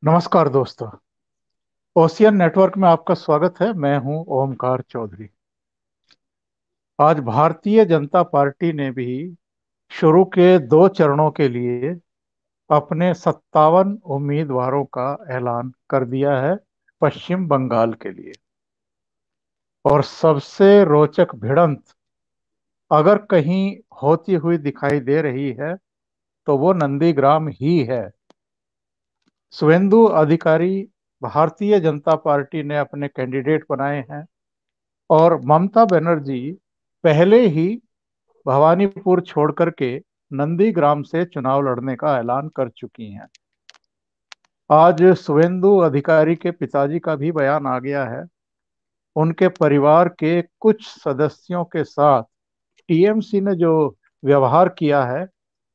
नमस्कार दोस्तों। Ocean network में आपका स्वागत है। मैं हूं ओमकार चौधरी। आज भारतीय जनता पार्टी ने भी शुरू के 2 चरणों के लिए अपने 57 उम्मीदवारों का ऐलान कर दिया है पश्चिम बंगाल के लिए। और सबसे रोचक भिड़ंत अगर कहीं होती हुई दिखाई दे रही है तो वो नंदीग्राम ही है। शुभेंदु अधिकारी भारतीय जनता पार्टी ने अपने कैंडिडेट बनाए हैं और ममता बनर्जी पहले ही भवानीपुर छोड़ करके नंदीग्राम से चुनाव लड़ने का ऐलान कर चुकी हैं। आज शुभेंदु अधिकारी के पिताजी का भी बयान आ गया है। उनके परिवार के कुछ सदस्यों के साथ टीएमसी ने जो व्यवहार किया है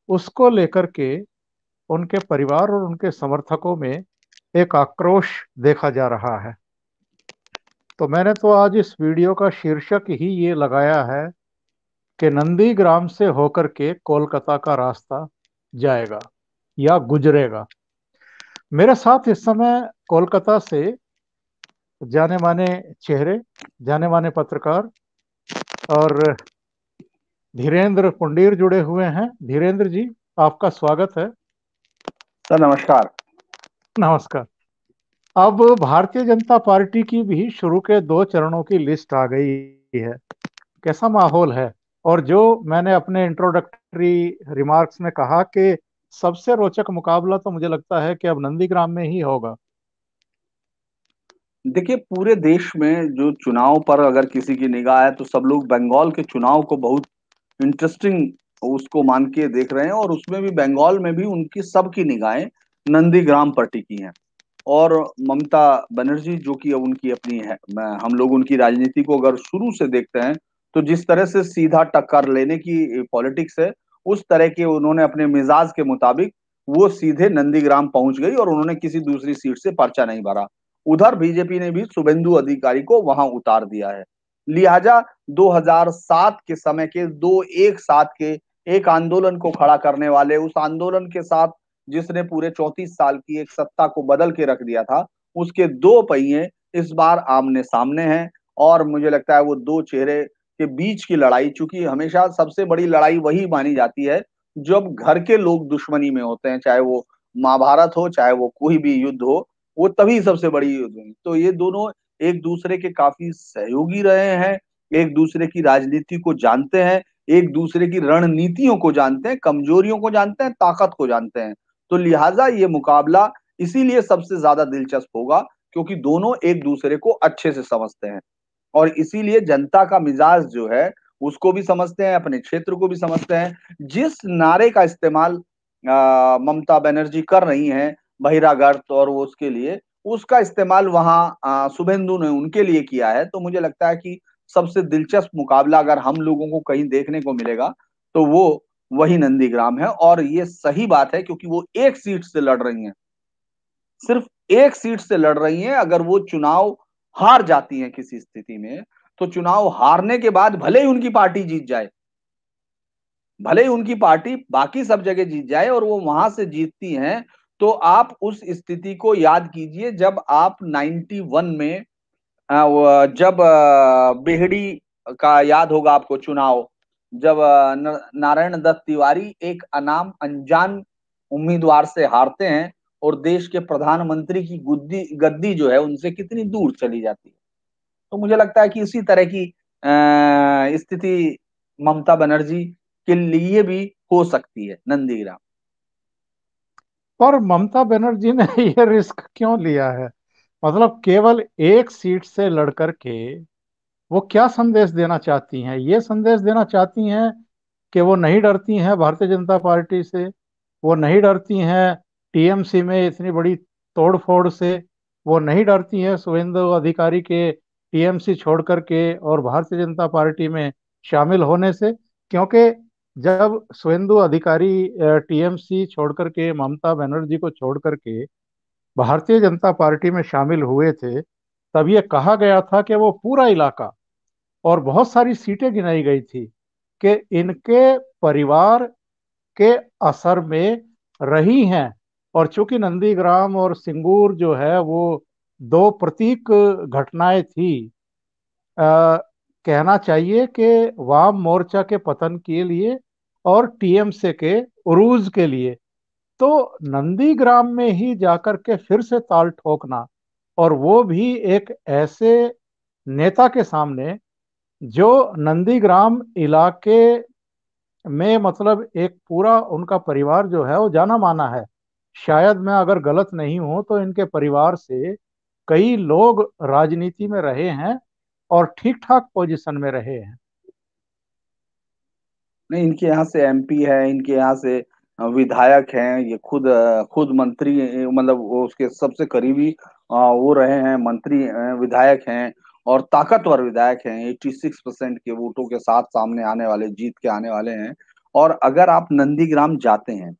उसको लेकर के उनके परिवार और उनके समर्थकों में एक आक्रोश देखा जा रहा है। तो मैंने तो आज इस वीडियो का शीर्षक ही ये लगाया है कि नंदीग्राम से होकर के कोलकाता का रास्ता जाएगा या गुजरेगा। मेरे साथ इस समय कोलकाता से जाने माने चेहरे, जाने माने पत्रकार और धीरेन्द्र पुंडीर जुड़े हुए हैं। धीरेन्द्र जी, आपका स्वागत है। सर नमस्कार। नमस्कार। अब भारतीय जनता पार्टी की भी शुरू के 2 चरणों की लिस्ट आ गई है। कैसा माहौल है? और जो मैंने अपने इंट्रोडक्टरी रिमार्क्स में कहा कि सबसे रोचक मुकाबला तो मुझे लगता है कि अब नंदीग्राम में ही होगा। देखिए, पूरे देश में जो चुनाव पर अगर किसी की निगाह है तो सब लोग बंगाल के चुनाव को बहुत इंटरेस्टिंग उसको मान के देख रहे हैं, और उसमें भी बंगाल में भी उनकी सबकी निगाहें नंदीग्राम पर टिकी हैं। और ममता बनर्जी जो कि अब उनकी अपनी है, हम लोग उनकी राजनीति को अगर शुरू से देखते हैं तो जिस तरह से सीधा टक्कर लेने की पॉलिटिक्स है, उस तरह के उन्होंने अपने मिजाज के मुताबिक वो सीधे नंदीग्राम पहुंच गई और उन्होंने किसी दूसरी सीट से पर्चा नहीं भरा। उधर बीजेपी ने भी शुभेंदु अधिकारी को वहां उतार दिया है। लिहाजा 2007 के समय के दो एक साथ के एक आंदोलन को खड़ा करने वाले, उस आंदोलन के साथ जिसने पूरे 34 साल की एक सत्ता को बदल के रख दिया था, उसके दो पहिए इस बार आमने सामने हैं। और मुझे लगता है वो दो चेहरे के बीच की लड़ाई, चूंकि हमेशा सबसे बड़ी लड़ाई वही मानी जाती है जब घर के लोग दुश्मनी में होते हैं, चाहे वो महाभारत हो चाहे वो कोई भी युद्ध हो, वो तभी सबसे बड़ी युद्ध हुई। तो ये दोनों एक दूसरे के काफी सहयोगी रहे हैं, एक दूसरे की राजनीति को जानते हैं, एक दूसरे की रणनीतियों को जानते हैं, कमजोरियों को जानते हैं, ताकत को जानते हैं। तो लिहाजा ये मुकाबला इसीलिए सबसे ज्यादा दिलचस्प होगा क्योंकि दोनों एक दूसरे को अच्छे से समझते हैं, और इसीलिए जनता का मिजाज जो है उसको भी समझते हैं, अपने क्षेत्र को भी समझते हैं। जिस नारे का इस्तेमाल ममता बनर्जी कर रही हैं, बहिरागत और वो उसके लिए, उसका इस्तेमाल वहां शुभेंदु ने उनके लिए किया है। तो मुझे लगता है कि सबसे दिलचस्प मुकाबला अगर हम लोगों को कहीं देखने को मिलेगा तो वो वही नंदीग्राम है। और ये सही बात है क्योंकि वो एक सीट से लड़ रही हैं, सिर्फ एक सीट से लड़ रही हैं। अगर वो चुनाव हार जाती हैं किसी स्थिति में, तो चुनाव हारने के बाद भले ही उनकी पार्टी जीत जाए, भले ही उनकी पार्टी बाकी सब जगह जीत जाए और वो वहां से जीतती हैं, तो आप उस स्थिति को याद कीजिए जब आप 91 में जब बेहड़ी का याद होगा आपको चुनाव, जब नारायण दत्त तिवारी एक अनाम अनजान उम्मीदवार से हारते हैं और देश के प्रधानमंत्री की गुद्दी गद्दी जो है उनसे कितनी दूर चली जाती है। तो मुझे लगता है कि इसी तरह की स्थिति ममता बनर्जी के लिए भी हो सकती है नंदीग्राम। पर ममता बनर्जी ने ये रिस्क क्यों लिया है? मतलब केवल एक सीट से लड़कर के वो क्या संदेश देना चाहती हैं? ये संदेश देना चाहती हैं कि वो नहीं डरती हैं भारतीय जनता पार्टी से, वो नहीं डरती हैं टीएमसी में इतनी बड़ी तोड़फोड़ से, वो नहीं डरती हैं शुभेंदु अधिकारी के टीएमसी छोड़ करके और भारतीय जनता पार्टी में शामिल होने से। क्योंकि जब शुभेंदु अधिकारी टीएमसी छोड़ करके, ममता बनर्जी को छोड़ करके भारतीय जनता पार्टी में शामिल हुए थे, तब ये कहा गया था कि वो पूरा इलाका और बहुत सारी सीटें गिनाई गई थी कि इनके परिवार के असर में रही हैं और चूंकि नंदीग्राम और सिंगूर जो है वो दो प्रतीक घटनाएं थी, कहना चाहिए कि वाम मोर्चा के पतन के लिए और टीएमसी के उरूज के लिए। तो नंदीग्राम में ही जाकर के फिर से ताल ठोकना, और वो भी एक ऐसे नेता के सामने जो नंदीग्राम इलाके में, मतलब एक पूरा उनका परिवार जो है वो जाना माना है। शायद मैं अगर गलत नहीं हूं तो इनके परिवार से कई लोग राजनीति में रहे हैं और ठीक ठाक पोजीशन में रहे हैं। नहीं, इनके यहाँ से एमपी है, इनके यहाँ से विधायक हैं, ये खुद मंत्री मतलब वो उसके सबसे करीबी वो रहे हैं, मंत्री विधायक हैं, और ताकतवर विधायक हैं। 86% के वोटों के साथ सामने आने वाले, जीत के आने वाले हैं। और अगर आप नंदीग्राम जाते हैं,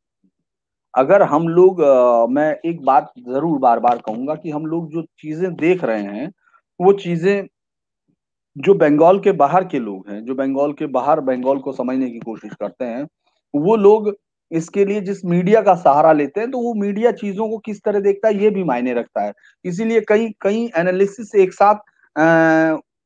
अगर हम लोग मैं एक बात जरूर बार बार कहूंगा कि हम लोग जो चीजें देख रहे हैं, वो चीजें जो बंगाल के बाहर के लोग हैं, जो बंगाल के बाहर बंगाल को समझने की कोशिश करते हैं, वो लोग इसके लिए जिस मीडिया का सहारा लेते हैं, तो वो मीडिया चीजों को किस तरह देखता है ये भी मायने रखता है। इसीलिए कई कई एनालिसिस एक साथ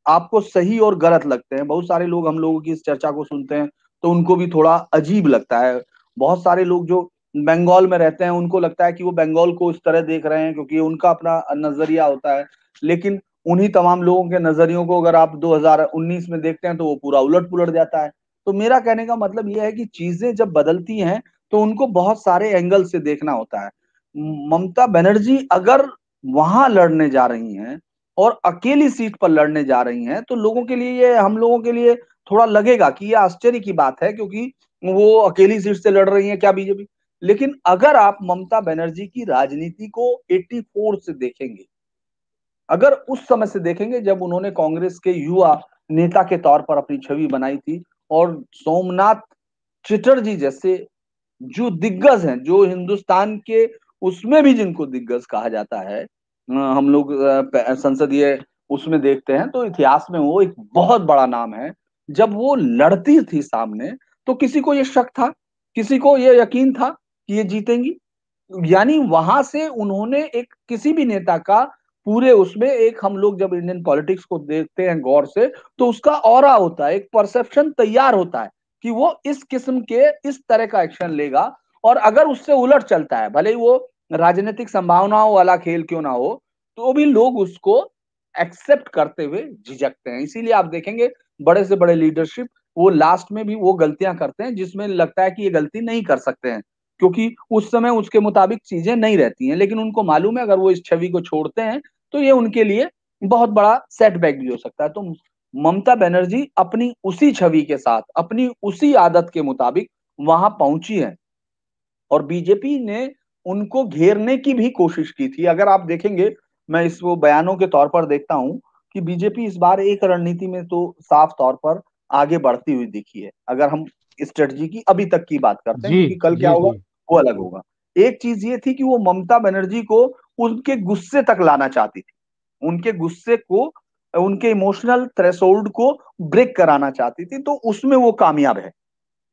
आपको सही और गलत लगते हैं। बहुत सारे लोग हम लोगों की इस चर्चा को सुनते हैं तो उनको भी थोड़ा अजीब लगता है। बहुत सारे लोग जो बंगाल में रहते हैं उनको लगता है कि वो बंगाल को इस तरह देख रहे हैं क्योंकि उनका अपना नजरिया होता है। लेकिन उन्हीं तमाम लोगों के नजरियों को अगर आप 2019 में देखते हैं तो वो पूरा उलट पुलट जाता है। तो मेरा कहने का मतलब यह है कि चीजें जब बदलती हैं तो उनको बहुत सारे एंगल से देखना होता है। ममता बनर्जी अगर वहां लड़ने जा रही हैं और अकेली सीट पर लड़ने जा रही हैं, तो लोगों के लिए, ये हम लोगों के लिए थोड़ा लगेगा कि ये आश्चर्य की बात है, क्योंकि वो अकेली सीट से लड़ रही है क्या बीजेपी। लेकिन अगर आप ममता बनर्जी की राजनीति को 84 से देखेंगे, अगर उस समय से देखेंगे जब उन्होंने कांग्रेस के युवा नेता के तौर पर अपनी छवि बनाई थी, और सोमनाथ चटर्जी जैसे जो दिग्गज हैं, जो हिंदुस्तान के उसमें भी जिनको दिग्गज कहा जाता है, हम लोग संसदीय उसमें देखते हैं तो इतिहास में वो एक बहुत बड़ा नाम है। जब वो लड़ती थी सामने, तो किसी को ये शक था, किसी को ये यकीन था कि ये जीतेंगी। यानी वहां से उन्होंने एक किसी भी नेता का पूरे उसमें, एक हम लोग जब इंडियन पॉलिटिक्स को देखते हैं गौर से, तो उसका ऑरा होता है, एक परसेप्शन तैयार होता है कि वो इस किस्म के इस तरह का एक्शन लेगा। और अगर उससे उलट चलता है, भले ही वो राजनीतिक संभावनाओं वाला खेल क्यों ना हो, तो भी लोग उसको एक्सेप्ट करते हुए झिझकते हैं। इसीलिए आप देखेंगे बड़े से बड़े लीडरशिप वो लास्ट में भी वो गलतियां करते हैं जिसमें लगता है कि ये गलती नहीं कर सकते हैं, क्योंकि उस समय उसके मुताबिक चीजें नहीं रहती हैं। लेकिन उनको मालूम है अगर वो इस छवि को छोड़ते हैं तो ये उनके लिए बहुत बड़ा सेटबैक भी हो सकता है। तो ममता बनर्जी अपनी उसी छवि के साथ, अपनी उसी आदत के मुताबिक वहां पहुंची है, और बीजेपी ने उनको घेरने की भी कोशिश की थी। अगर आप देखेंगे, मैं इस वो बयानों के तौर पर देखता हूं कि बीजेपी इस बार एक रणनीति में तो साफ तौर पर आगे बढ़ती हुई दिखी है। अगर हम स्ट्रेटजी की अभी तक की बात करते हैं, जी क्योंकि कल क्या जी होगा जी। वो अलग होगा। एक चीज ये थी कि वो ममता बनर्जी को उनके गुस्से तक लाना चाहती थी, उनके गुस्से को, उनके इमोशनल थ्रेशोल्ड को ब्रेक कराना चाहती थी। तो उसमें वो कामयाब है,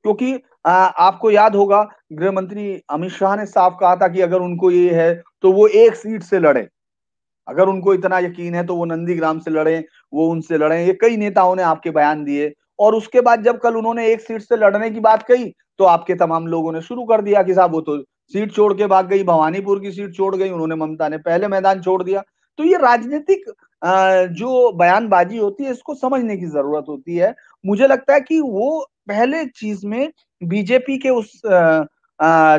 क्योंकि आपको याद होगा गृह मंत्री अमित शाह ने साफ कहा था कि अगर उनको ये है तो वो एक सीट से लड़े, अगर उनको इतना यकीन है तो वो नंदीग्राम से लड़े, वो उनसे लड़े। ये कई नेताओं ने आपके बयान दिए। और उसके बाद जब कल उन्होंने एक सीट से लड़ने की बात कही, तो आपके तमाम लोगों ने शुरू कर दिया कि साहब वो तो सीट छोड़ के भाग गई, भवानीपुर की सीट छोड़ गई उन्होंने, ममता ने पहले मैदान छोड़ दिया। तो ये राजनीतिक जो बयानबाजी होती है, इसको समझने की जरूरत होती है। मुझे लगता है कि वो पहले चीज में बीजेपी के उस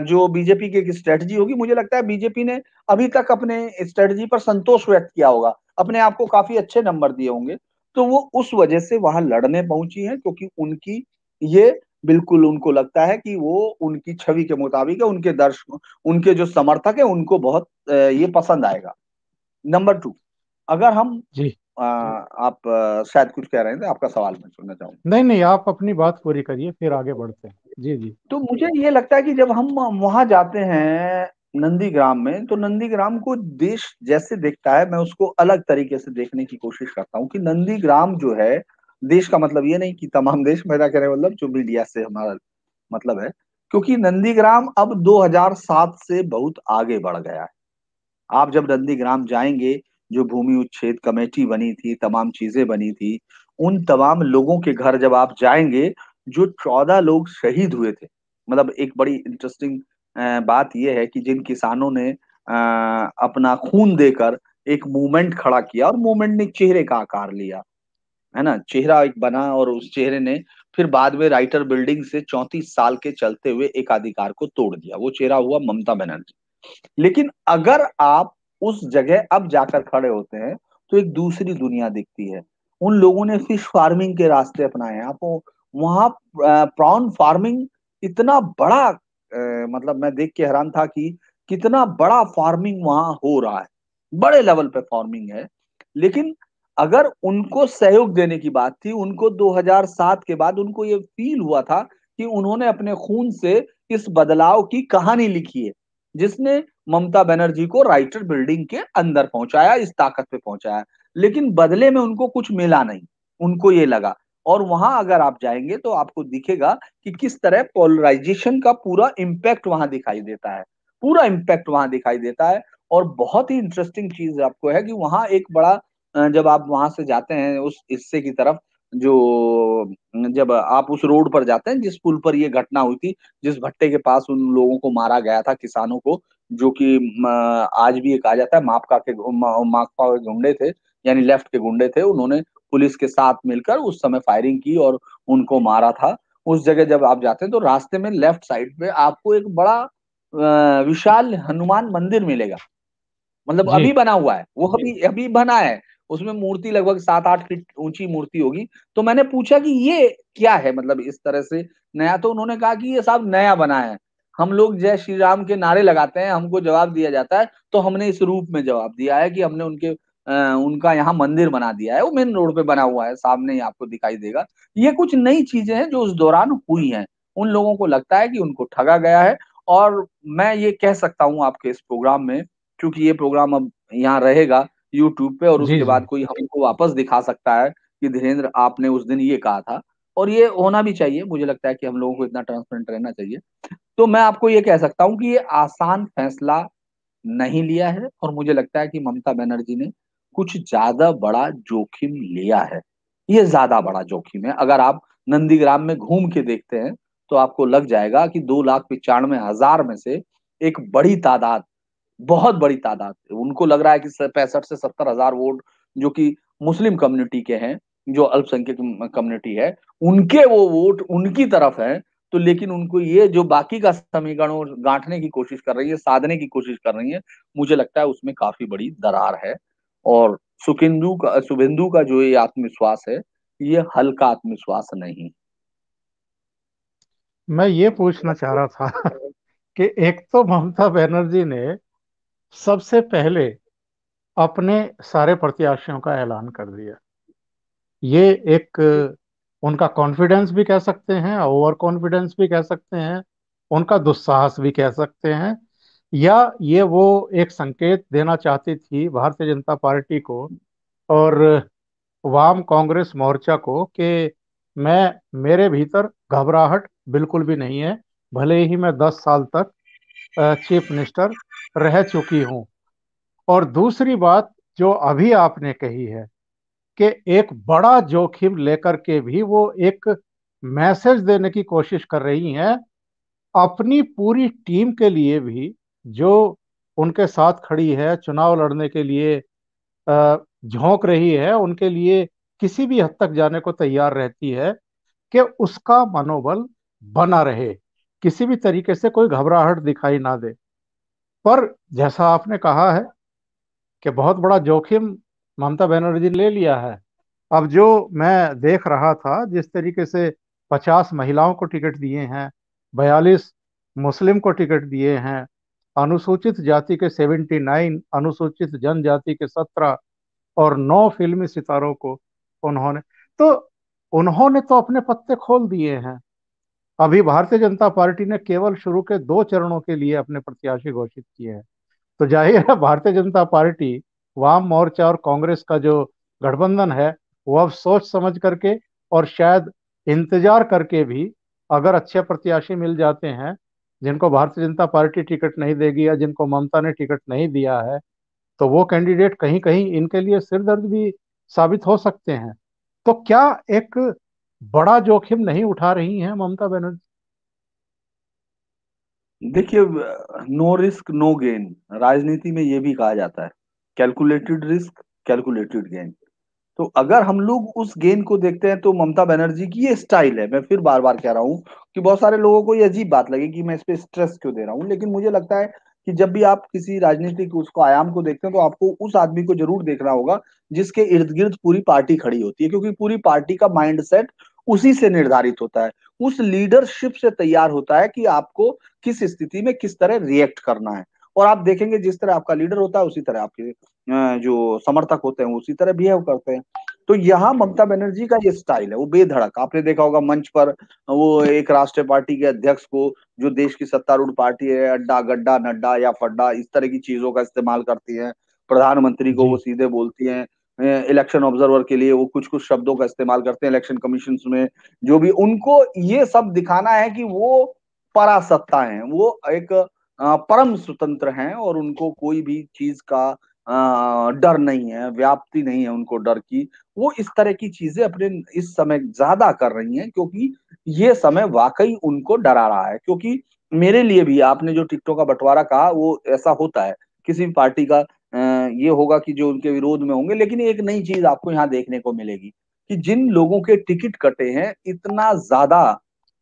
जो बीजेपी की एक स्ट्रेटजी होगी, मुझे लगता है बीजेपी ने अभी तक अपने स्ट्रेटजी पर संतोष व्यक्त किया होगा, अपने आप को काफी अच्छे नंबर दिए होंगे। तो वो उस वजह से वहां लड़ने पहुंची है, क्योंकि उनकी ये बिल्कुल उनको लगता है कि वो उनकी छवि के मुताबिक है, उनके दर्शक, उनके जो समर्थक है उनको बहुत ये पसंद आएगा। नंबर 2, अगर हम जी। आप शायद कुछ कह रहे थे, आपका सवाल मैं सुनना चाहूंगा। नहीं नहीं, आप अपनी बात पूरी करिए फिर आगे बढ़ते हैं। जी जी। तो मुझे ये लगता है कि जब हम वहां जाते हैं नंदीग्राम में, तो नंदीग्राम को देश जैसे देखता है, मैं उसको अलग तरीके से देखने की कोशिश करता हूँ कि नंदीग्राम जो है, देश का मतलब ये नहीं कि तमाम देश, मेरा कहने का मतलब जो मीडिया से हमारा मतलब है, क्योंकि नंदीग्राम अब 2007 से बहुत आगे बढ़ गया है। आप जब नंदीग्राम जाएंगे, जो भूमि उच्छेद कमेटी बनी थी, तमाम चीजें बनी थी, उन तमाम लोगों के घर जब आप जाएंगे, जो 14 लोग शहीद हुए थे, मतलब एक बड़ी इंटरेस्टिंग बात यह है कि जिन किसानों ने अपना खून देकर एक मूवमेंट खड़ा किया, और मूवमेंट ने चेहरे का आकार लिया, है ना, चेहरा एक बना, और उस चेहरे ने फिर बाद में राइटर बिल्डिंग से 34 साल के चलते हुए एकाधिकार को तोड़ दिया, वो चेहरा हुआ ममता बनर्जी। लेकिन अगर आप उस जगह अब जाकर खड़े होते हैं, तो एक दूसरी दुनिया दिखती है। उन लोगों ने फिश फार्मिंग के रास्ते अपनाए हैं। आपको वहां प्रॉन फार्मिंग इतना बड़ा, मतलब मैं देख के हैरान था कि कितना बड़ा फार्मिंग वहां हो रहा है, बड़े लेवल पे फार्मिंग है। लेकिन अगर उनको सहयोग देने की बात थी, उनको 2007 के बाद उनको ये फील हुआ था कि उन्होंने अपने खून से इस बदलाव की कहानी लिखी है, जिसने ममता बनर्जी को राइटर बिल्डिंग के अंदर पहुंचाया, इस ताकत पे पहुंचाया। लेकिन बदले में उनको कुछ मिला नहीं, उनको ये लगा। और वहां अगर आप जाएंगे तो आपको दिखेगा कि किस तरह पोलराइजेशन का पूरा इम्पैक्ट वहां दिखाई देता है, पूरा इम्पैक्ट वहां दिखाई देता है। और बहुत ही इंटरेस्टिंग चीज आपको है कि वहां एक बड़ा, जब आप वहां से जाते हैं उस हिस्से की तरफ, जो जब आप उस रोड पर जाते हैं जिस पुल पर ये घटना हुई थी, जिस भट्टे के पास उन लोगों को मारा गया था, किसानों को, जो कि आज भी ये कहा जाता है माकपा के गुंडे थे, यानी लेफ्ट के गुंडे थे, उन्होंने पुलिस के साथ मिलकर उस समय फायरिंग की और उनको मारा था। उस जगह जब आप जाते हैं तो रास्ते में लेफ्ट साइड पे आपको एक बड़ा विशाल हनुमान मंदिर मिलेगा। मतलब जी। अभी बना हुआ है वो, अभी अभी बना है। उसमें मूर्ति लगभग 7-8 फीट ऊंची मूर्ति होगी। तो मैंने पूछा कि ये क्या है, मतलब इस तरह से नया। तो उन्होंने कहा कि ये सब नया बना है। हम लोग जय श्री राम के नारे लगाते हैं, हमको जवाब दिया जाता है, तो हमने इस रूप में जवाब दिया है कि हमने उनका यहाँ मंदिर बना दिया है। वो मेन रोड पे बना हुआ है, सामने ही आपको दिखाई देगा। ये कुछ नई चीजें हैं जो उस दौरान हुई हैं। उन लोगों को लगता है कि उनको ठगा गया है। और मैं ये कह सकता हूँ आपके इस प्रोग्राम में, क्योंकि ये प्रोग्राम अब यहाँ रहेगा यूट्यूब पे, और जी। उसके जी। बाद कोई हमको वापस दिखा सकता है कि धीरेन्द्र आपने उस दिन ये कहा था। और ये होना भी चाहिए, मुझे लगता है कि हम लोगों को इतना ट्रांसपेरेंट रहना चाहिए। तो मैं आपको ये कह सकता हूँ कि ये आसान फैसला नहीं लिया है, और मुझे लगता है कि ममता बनर्जी ने कुछ ज्यादा बड़ा जोखिम लिया है। ये ज्यादा बड़ा जोखिम है। अगर आप नंदीग्राम में घूम के देखते हैं तो आपको लग जाएगा कि 2,95,000 में से एक बड़ी तादाद, बहुत बड़ी तादाद, उनको लग रहा है कि 65 से 70 हजार वोट जो कि मुस्लिम कम्युनिटी के हैं, जो अल्पसंख्यक कम्युनिटी है, उनके वो वोट उनकी तरफ है। तो लेकिन उनको ये जो बाकी का समीकरण वो गांठने की कोशिश कर रही है, साधने की कोशिश कर रही है, मुझे लगता है उसमें काफी बड़ी दरार है। और शुभेंदु का जो ये आत्मविश्वास है, ये हल्का आत्मविश्वास नहीं। मैं ये पूछना चाह रहा था कि एक तो ममता बनर्जी ने सबसे पहले अपने सारे प्रत्याशियों का ऐलान कर दिया। ये एक उनका कॉन्फिडेंस भी कह सकते हैं, ओवर कॉन्फिडेंस भी कह सकते हैं, उनका दुस्साहस भी कह सकते हैं, या ये वो एक संकेत देना चाहती थी भारतीय जनता पार्टी को और वाम कांग्रेस मोर्चा को कि मैं, मेरे भीतर घबराहट बिल्कुल भी नहीं है, भले ही मैं 10 साल तक चीफ मिनिस्टर रह चुकी हूं। और दूसरी बात जो अभी आपने कही है कि एक बड़ा जोखिम लेकर के भी वो एक मैसेज देने की कोशिश कर रही हैं अपनी पूरी टीम के लिए भी, जो उनके साथ खड़ी है चुनाव लड़ने के लिए, झोंक रही है उनके लिए, किसी भी हद तक जाने को तैयार रहती है कि उसका मनोबल बना रहे, किसी भी तरीके से कोई घबराहट दिखाई ना दे। पर जैसा आपने कहा है कि बहुत बड़ा जोखिम ममता बनर्जी ने ले लिया है। अब जो मैं देख रहा था, जिस तरीके से 50 महिलाओं को टिकट दिए हैं, 42 मुस्लिम को टिकट दिए हैं, अनुसूचित जाति के 79, अनुसूचित जनजाति के 17 और 9 फिल्मी सितारों को उन्होंने, तो उन्होंने तो अपने पत्ते खोल दिए हैं। अभी भारतीय जनता पार्टी ने केवल शुरू के 2 चरणों के लिए अपने प्रत्याशी घोषित किए हैं। तो जाहिर है भारतीय जनता पार्टी, वाम मोर्चा और कांग्रेस का जो गठबंधन है, वो अब सोच समझ करके और शायद इंतजार करके भी, अगर अच्छे प्रत्याशी मिल जाते हैं जिनको भारतीय जनता पार्टी टिकट नहीं देगी या जिनको ममता ने टिकट नहीं दिया है, तो वो कैंडिडेट कहीं कहीं इनके लिए सिरदर्द भी साबित हो सकते हैं। तो क्या एक बड़ा जोखिम नहीं उठा रही हैं ममता बनर्जी? देखिए, नो रिस्क नो गेन, राजनीति में ये भी कहा जाता है। Calculated risk, calculated gain. तो अगर हम लोग उस गेन को देखते हैं तो ममता बनर्जी की ये स्टाइल है। मैं फिर बार बार कह रहा हूँ कि बहुत सारे लोगों को ये अजीब बात लगे कि मैं इस पे स्ट्रेस क्यों दे रहा हूँ, लेकिन मुझे लगता है कि जब भी आप किसी राजनीतिक उसको आयाम को देखते हैं तो आपको उस आदमी को जरूर देखना होगा जिसके इर्द गिर्द पूरी पार्टी खड़ी होती है, क्योंकि पूरी पार्टी का माइंडसेट उसी से निर्धारित होता है, उस लीडरशिप से तैयार होता है कि आपको किस स्थिति में किस तरह रिएक्ट करना है। और आप देखेंगे जिस तरह आपका लीडर होता है उसी तरह आपके जो समर्थक होते हैं उसी तरह बिहेव करते हैं। तो यहाँ ममता बनर्जी का ये स्टाइल है, वो बेधड़क। आपने देखा होगा मंच पर वो एक राष्ट्रीय पार्टी के अध्यक्ष को, जो देश की सत्तारूढ़ पार्टी है, अड्डा गड्ढा नड्डा या फड्डा इस तरह की चीजों का इस्तेमाल करती है। प्रधानमंत्री को वो जी। सीधे बोलती हैं। इलेक्शन ऑब्जर्वर के लिए वो कुछ कुछ शब्दों का इस्तेमाल करते हैं इलेक्शन कमीशन में। जो भी उनको ये सब दिखाना है कि वो परासत्ता है, वो एक परम स्वतंत्र हैं और उनको कोई भी चीज का डर नहीं है, व्याप्ति नहीं है उनको डर की। वो इस तरह की चीजें अपने इस समय ज्यादा कर रही हैं, क्योंकि ये समय वाकई उनको डरा रहा है। क्योंकि मेरे लिए भी आपने जो टिकटों का बंटवारा कहा वो ऐसा होता है, किसी भी पार्टी का ये होगा कि जो उनके विरोध में होंगे। लेकिन एक नई चीज आपको यहाँ देखने को मिलेगी कि जिन लोगों के टिकट कटे हैं, इतना ज्यादा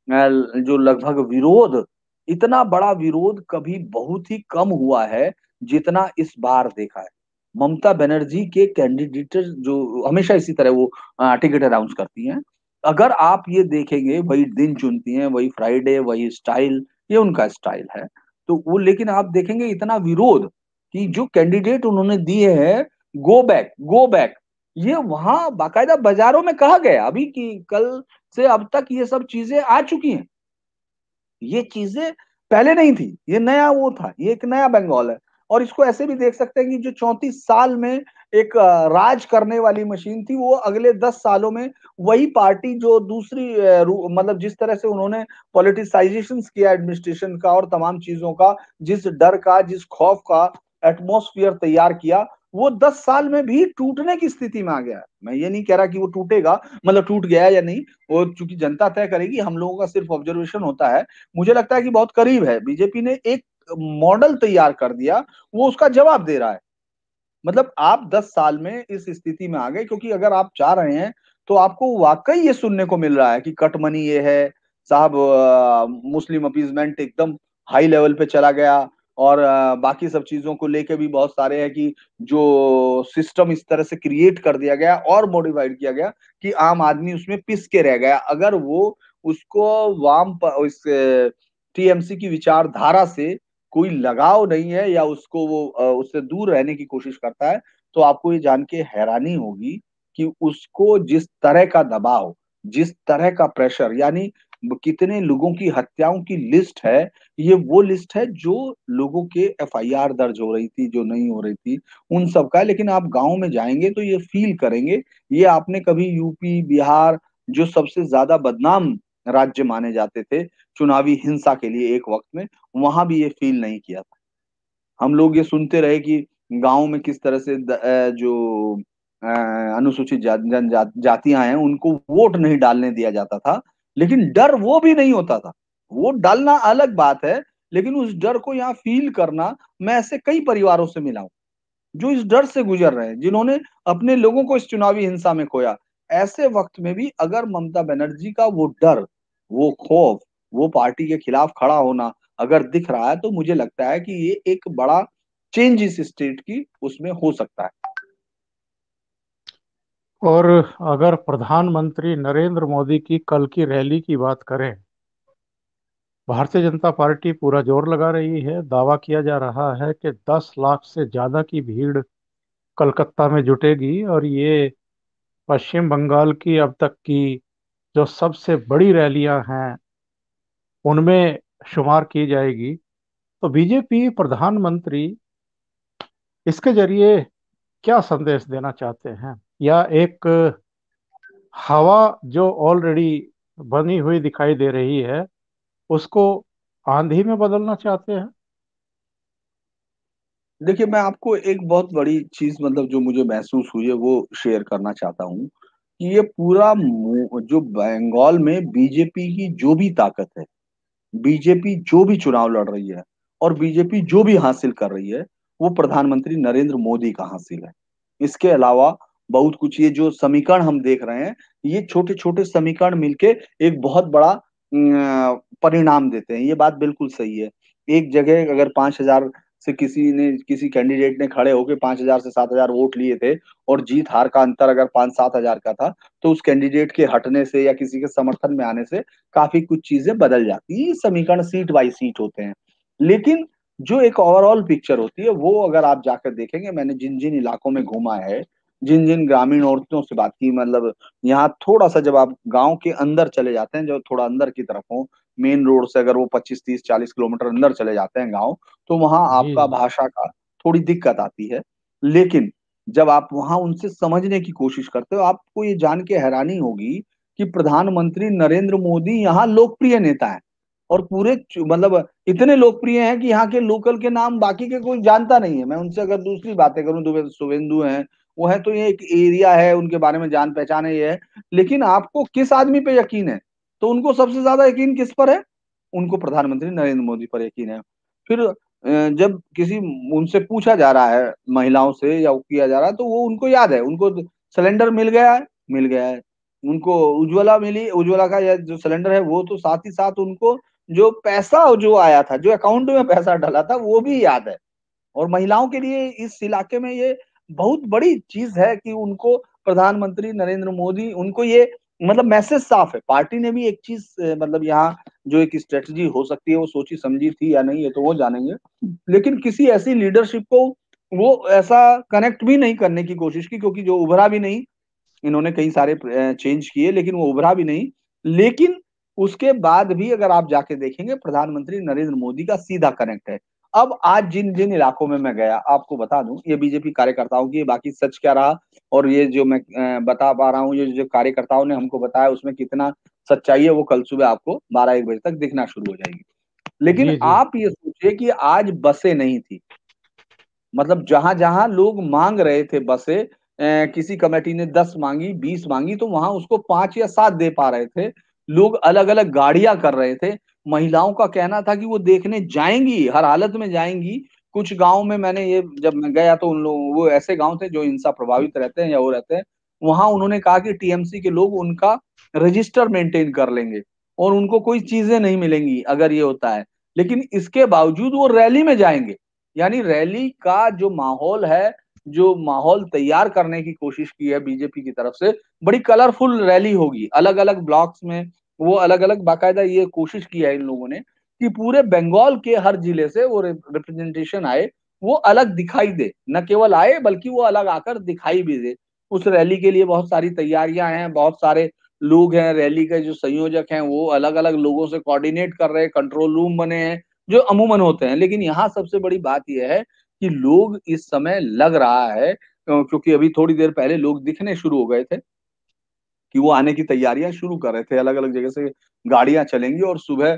जो लगभग विरोध, इतना बड़ा विरोध कभी बहुत ही कम हुआ है जितना इस बार देखा है। ममता बनर्जी के कैंडिडेट जो हमेशा इसी तरह वो टिकट अनाउंस करती हैं, अगर आप ये देखेंगे वही दिन चुनती हैं, वही फ्राइडे, वही स्टाइल, ये उनका स्टाइल है। तो वो, लेकिन आप देखेंगे इतना विरोध कि जो कैंडिडेट उन्होंने दिए हैं, गो बैक गो बैक, ये वहां बाकायदा बाजारों में कहा गया अभी कि कल से अब तक ये सब चीजें आ चुकी हैं। ये चीजें पहले नहीं थी, ये नया वो था, ये एक नया बंगाल है। और इसको ऐसे भी देख सकते हैं कि जो 34 साल में एक राज करने वाली मशीन थी, वो अगले 10 सालों में वही पार्टी जो दूसरी मतलब जिस तरह से उन्होंने पॉलिटिसाइजेशन किया एडमिनिस्ट्रेशन का और तमाम चीजों का, जिस डर का, जिस खौफ का एटमॉस्फेयर तैयार किया, वो 10 साल में भी टूटने की स्थिति में आ गया है। मैं ये नहीं कह रहा कि वो टूटेगा, मतलब टूट गया या नहीं, वो चूंकि जनता तय करेगी, हम लोगों का सिर्फ ऑब्जर्वेशन होता है। मुझे लगता है कि बहुत करीब है, बीजेपी ने एक मॉडल तैयार कर दिया, वो उसका जवाब दे रहा है। मतलब आप 10 साल में इस स्थिति में आ गए, क्योंकि अगर आप चाह रहे हैं तो आपको वाकई ये सुनने को मिल रहा है कि कट मनी ये है साहब, मुस्लिम अपीजमेंट एकदम हाई लेवल पे चला गया। और बाकी सब चीजों को लेके भी बहुत सारे हैं कि जो सिस्टम इस तरह से क्रिएट कर दिया गया और मॉडिफाइड किया गया कि आम आदमी उसमें पिस के रह गया। अगर वो उसको इस टीएमसी की विचारधारा से कोई लगाव नहीं है या उसको वो उससे दूर रहने की कोशिश करता है, तो आपको ये जान के हैरानी होगी कि उसको जिस तरह का दबाव, जिस तरह का प्रेशर, यानी कितने लोगों की हत्याओं की लिस्ट है, ये वो लिस्ट है जो लोगों के एफआईआर दर्ज हो रही थी, जो नहीं हो रही थी, उन सब का। लेकिन आप गांव में जाएंगे तो ये फील करेंगे। ये आपने कभी यूपी बिहार, जो सबसे ज्यादा बदनाम राज्य माने जाते थे चुनावी हिंसा के लिए एक वक्त में, वहां भी ये फील नहीं किया था। हम लोग ये सुनते रहे कि गांव में किस तरह से जो अनुसूचित जातियां हैं उनको वोट नहीं डालने दिया जाता था, लेकिन डर वो भी नहीं होता था। वोट डालना अलग बात है, लेकिन उस डर को यहाँ फील करना, मैं ऐसे कई परिवारों से मिला हूं जो इस डर से गुजर रहे हैं, जिन्होंने अपने लोगों को इस चुनावी हिंसा में खोया। ऐसे वक्त में भी अगर ममता बनर्जी का वो डर, वो खौफ, वो पार्टी के खिलाफ खड़ा होना अगर दिख रहा है, तो मुझे लगता है कि ये एक बड़ा चेंज इस स्टेट की उसमें हो सकता है। और अगर प्रधानमंत्री नरेंद्र मोदी की कल की रैली की बात करें, भारतीय जनता पार्टी पूरा जोर लगा रही है। दावा किया जा रहा है कि 10 लाख से ज्यादा की भीड़ कलकत्ता में जुटेगी और ये पश्चिम बंगाल की अब तक की जो सबसे बड़ी रैलियां हैं उनमें शुमार की जाएगी। तो बीजेपी प्रधानमंत्री इसके जरिए क्या संदेश देना चाहते हैं, या एक हवा जो ऑलरेडी बनी हुई दिखाई दे रही है उसको आंधी में बदलना चाहते हैं? देखिए, मैं आपको एक बहुत बड़ी चीज मतलब जो मुझे महसूस हुई है वो शेयर करना चाहता हूँ कि ये पूरा जो बंगाल में बीजेपी की जो भी ताकत है, बीजेपी जो भी चुनाव लड़ रही है और बीजेपी जो भी हासिल कर रही है, वो प्रधानमंत्री नरेंद्र मोदी का हासिल है। इसके अलावा बहुत कुछ ये जो समीकरण हम देख रहे हैं, ये छोटे-छोटे समीकरण मिलके एक बहुत बड़ा परिणाम देते हैं। ये बात बिल्कुल सही है। एक जगह अगर 5,000 से किसी कैंडिडेट ने खड़े होके 5,000 से 7,000 वोट लिए थे और जीत-हार का अंतर अगर 5-7 हज़ार का था, तो उस कैंडिडेट के हटने से या किसी के समर्थन में आने से काफ़ी कुछ चीज़ें बदल जाती हैं। ये समीकरण सीट बाय सीट होते हैं। लेकिन जो एक ओवरऑल पिक्चर होती है, वो अगर आप जाकर देखेंगे, मैंने जिन-जिन इलाकों में घूमा है, जिन-जिन ग्रामीण औरतों से बात की, मतलब यहाँ थोड़ा-सा जब आप गाँव के अंदर चले जाते हैं, जो थोड़ा अंदर की तरफ हो, मेन रोड से अगर वो 25, 30, 40 किलोमीटर अंदर चले जाते हैं गाँव, तो वहाँ जी आपका जी। भाषा का थोड़ी दिक्कत आती है। लेकिन जब आप वहाँ उनसे समझने की कोशिश करते हो, आपको ये जान के हैरानी होगी कि प्रधानमंत्री नरेंद्र मोदी यहाँ लोकप्रिय नेता हैं और पूरे मतलब इतने लोकप्रिय हैं कि यहाँ के लोकल के नाम बाकी के कोई जानता नहीं है। मैं उनसे अगर दूसरी बातें करूँ, दुबे शुभेंदु हैं, वो है तो ये एक एरिया है, उनके बारे में जान पहचान है, ये है। लेकिन आपको किस आदमी पे यकीन है? तो उनको सबसे ज्यादा यकीन किस पर है? उनको प्रधानमंत्री नरेंद्र मोदी पर यकीन है। फिर जब किसी उनसे पूछा जा रहा है, महिलाओं से या वो किया जा रहा है, तो वो उनको याद है, उनको सिलेंडर मिल गया है, मिल गया है। उनको उज्ज्वला मिली, उज्ज्वला का या जो सिलेंडर है वो, तो साथ ही साथ उनको जो पैसा जो आया था, जो अकाउंट में पैसा डला था, वो भी याद है। और महिलाओं के लिए इस इलाके में ये बहुत बड़ी चीज है कि उनको प्रधानमंत्री नरेंद्र मोदी, उनको ये मतलब मैसेज साफ है। पार्टी ने भी एक चीज मतलब यहाँ जो एक स्ट्रेटजी हो सकती है वो सोची समझी थी या नहीं, ये तो वो जानेंगे। लेकिन किसी ऐसी लीडरशिप को वो ऐसा कनेक्ट भी नहीं करने की कोशिश की, क्योंकि जो उभरा भी नहीं, इन्होंने कई सारे चेंज किए लेकिन वो उभरा भी नहीं। लेकिन उसके बाद भी अगर आप जाके देखेंगे, प्रधानमंत्री नरेंद्र मोदी का सीधा कनेक्ट है। अब आज जिन जिन इलाकों में मैं गया, आपको बता दूं, ये बीजेपी कार्यकर्ताओं की, बाकी सच क्या रहा और ये जो मैं बता पा रहा हूँ, ये जो कार्यकर्ताओं ने हमको बताया उसमें कितना सच्चाई है, वो कल सुबह आपको 12-1 बजे तक दिखना शुरू हो जाएगी। लेकिन जी जी। आप ये सोचिए कि आज बसें नहीं थी, मतलब जहां-जहां लोग मांग रहे थे बसें, किसी कमेटी ने 10 मांगी, 20 मांगी, तो वहां उसको 5 या 7 दे पा रहे थे। लोग अलग-अलग गाड़ियां कर रहे थे। महिलाओं का कहना था कि वो देखने जाएंगी, हर हालत में जाएंगी। कुछ गाँव में मैंने ये जब मैं गया तो उन लोग, वो ऐसे गाँव थे जो हिंसा प्रभावित रहते हैं या वो रहते हैं। वहां उन्होंने कहा कि टीएमसी के लोग उनका रजिस्टर मेंटेन कर लेंगे और उनको कोई चीजें नहीं मिलेंगी अगर ये होता है। लेकिन इसके बावजूद वो रैली में जाएंगे। यानी रैली का जो माहौल है, जो माहौल तैयार करने की कोशिश की है बीजेपी की तरफ से, बड़ी कलरफुल रैली होगी। अलग-अलग ब्लॉक्स में वो अलग-अलग बाकायदा ये कोशिश की है इन लोगों ने कि पूरे बंगाल के हर जिले से वो रिप्रेजेंटेशन आए, वो अलग दिखाई दे। न केवल आए बल्कि वो अलग आकर दिखाई भी दे। उस रैली के लिए बहुत सारी तैयारियां हैं, बहुत सारे लोग हैं, रैली के जो संयोजक हैं वो अलग-अलग लोगों से कोऑर्डिनेट कर रहे हैं, कंट्रोल रूम बने हैं, जो अमूमन होते हैं। लेकिन यहाँ सबसे बड़ी बात यह है कि लोग इस समय लग रहा है, क्योंकि अभी थोड़ी देर पहले लोग दिखने शुरू हो गए थे कि वो आने की तैयारियां शुरू कर रहे थे। अलग-अलग जगह से गाड़ियां चलेंगी और सुबह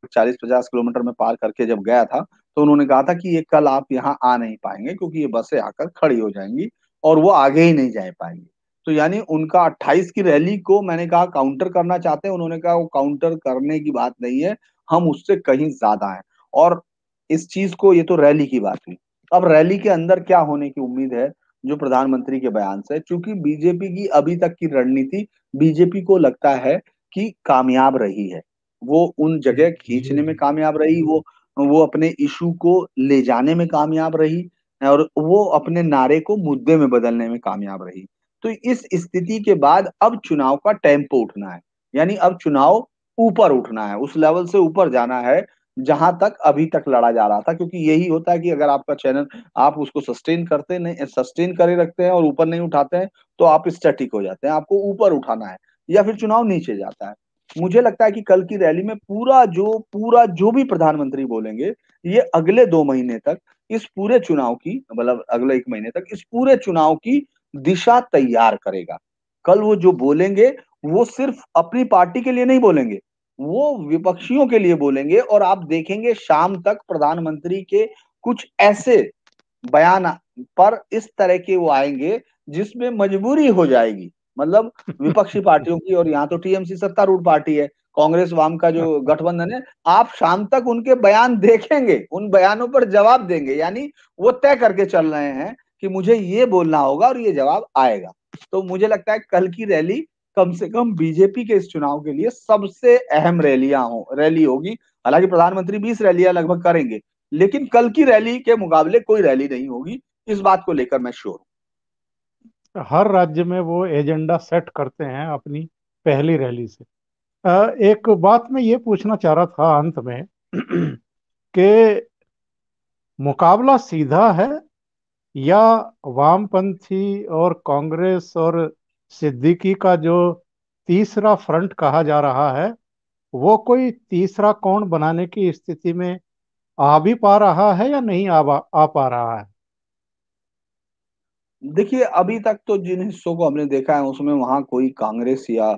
40-50 किलोमीटर में पार करके जब गया था, तो उन्होंने कहा था कि ये कल आप यहाँ आ नहीं पाएँगे क्योंकि ये बसें आकर खड़ी हो जाएँगी और वो आगे ही नहीं जा पाएँगे। तो यानी उनका 28 की रैली को मैंने कहा काउंटर करना चाहते हैं, उन्होंने कहा वो काउंटर करने की बात नहीं है, हम उससे कहीं ज़्यादा हैं। और इस चीज़ को, ये तो रैली की बात हुई। अब रैली के अंदर क्या होने की उम्मीद है, जो प्रधानमंत्री के बयान से, चूँकि बीजेपी की अभी तक की रणनीति, बीजेपी को लगता है कि कामयाब रही है। वो उन जगह जी खींचने में जी। कामयाब रही, वो अपने इश्यू को ले जाने में कामयाब रही और वो अपने नारे को मुद्दे में बदलने में कामयाब रही। तो इस स्थिति के बाद अब चुनाव का टेम्पो उठना है। यानी अब चुनाव ऊपर उठना है, उस लेवल से ऊपर जाना है, जहाँ तक अभी तक लड़ा जा रहा था। क्योंकि यही होता है कि अगर आपका चैनल, आप उसको सस्टेन करे रखते हैं और ऊपर नहीं उठाते हैं, तो आप स्टैटिक हो जाते हैं। आपको ऊपर उठाना है या फिर चुनाव नीचे जाता है। मुझे लगता है कि कल की रैली में पूरा जो भी प्रधानमंत्री बोलेंगे, ये अगले 2 महीने तक इस पूरे चुनाव की, मतलब अगले 1 महीने तक इस पूरे चुनाव की दिशा तैयार करेगा। कल वो जो बोलेंगे, वो सिर्फ अपनी पार्टी के लिए नहीं बोलेंगे, वो विपक्षियों के लिए बोलेंगे। और आप देखेंगे शाम तक प्रधानमंत्री के कुछ ऐसे बयान पर इस तरह के वो आएंगे जिसमें मजबूरी हो जाएगी, मतलब विपक्षी पार्टियों की। और यहाँ तो टीएमसी सत्तारूढ़ पार्टी है, कांग्रेस वाम का जो गठबंधन है, आप शाम तक उनके बयान देखेंगे, उन बयानों पर जवाब देंगे। यानी वो तय करके चल रहे हैं कि मुझे ये बोलना होगा और ये जवाब आएगा। तो मुझे लगता है कल की रैली कम से कम बीजेपी के इस चुनाव के लिए सबसे अहम रैली होगी। हालांकि प्रधानमंत्री 20 रैलियां लगभग करेंगे, लेकिन कल की रैली के मुकाबले कोई रैली नहीं होगी, इस बात को लेकर मैं श्योर हूं। हर राज्य में वो एजेंडा सेट करते हैं अपनी पहली रैली से। एक बात मैं ये पूछना चाह रहा था अंत में कि मुकाबला सीधा है, या वामपंथी और कांग्रेस और सिद्दीकी का जो तीसरा फ्रंट कहा जा रहा है, वो कोई तीसरा कौन बनाने की स्थिति में आ भी पा रहा है या नहीं आ पा रहा है? देखिए, अभी तक तो जिन हिस्सों को हमने देखा है उसमें वहां कोई कांग्रेस या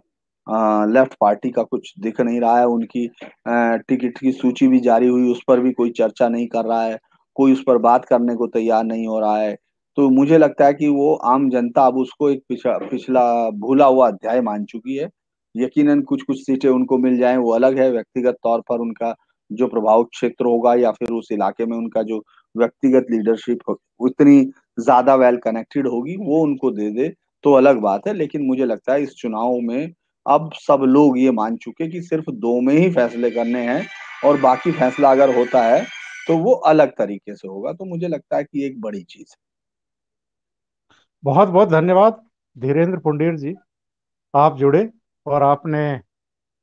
लेफ्ट पार्टी का कुछ दिख नहीं रहा है। उनकी टिकट की सूची भी जारी हुई, उस पर भी कोई चर्चा नहीं कर रहा है, कोई उस पर बात करने को तैयार नहीं हो रहा है। तो मुझे लगता है कि वो आम जनता अब उसको एक पिछला भूला हुआ अध्याय मान चुकी है। यकीनन कुछ कुछ सीटें उनको मिल जाएं वो अलग है, व्यक्तिगत तौर पर उनका जो प्रभाव क्षेत्र होगा या फिर उस इलाके में उनका जो व्यक्तिगत लीडरशिप उतनी ज्यादा वेल कनेक्टेड होगी, वो उनको दे दे तो अलग बात है। लेकिन मुझे लगता है इस चुनाव में अब सब लोग ये मान चुके कि सिर्फ दो में ही फैसले करने हैं, और बाकी फैसला अगर होता है तो वो अलग तरीके से होगा। तो मुझे लगता है कि एक बड़ी चीज बहुत बहुत धन्यवाद धीरेन्द्र पुंडीर जी, आप जुड़े और आपने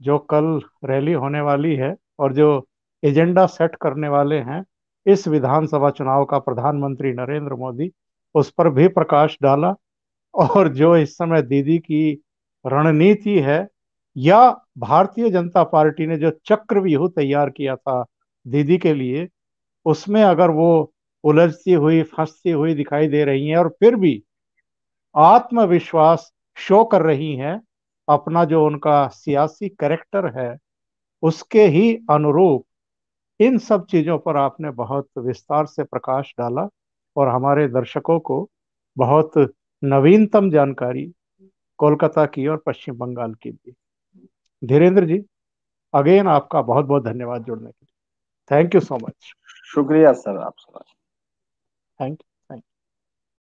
जो कल रैली होने वाली है और जो एजेंडा सेट करने वाले हैं इस विधानसभा चुनाव का प्रधानमंत्री नरेंद्र मोदी, उस पर भी प्रकाश डाला। और जो इस समय दीदी की रणनीति है, या भारतीय जनता पार्टी ने जो चक्रव्यूह तैयार किया था दीदी के लिए, उसमें अगर वो उलझती हुई फंसती हुई दिखाई दे रही हैं और फिर भी आत्मविश्वास शो कर रही हैं, अपना जो उनका सियासी कैरेक्टर है उसके ही अनुरूप, इन सब चीजों पर आपने बहुत विस्तार से प्रकाश डाला और हमारे दर्शकों को बहुत नवीनतम जानकारी कोलकाता की और पश्चिम बंगाल की दी। धीरेन्द्र जी, अगेन आपका बहुत बहुत धन्यवाद जुड़ने के लिए। Thank you so much. शुक्रिया सर, आप सर। थैंक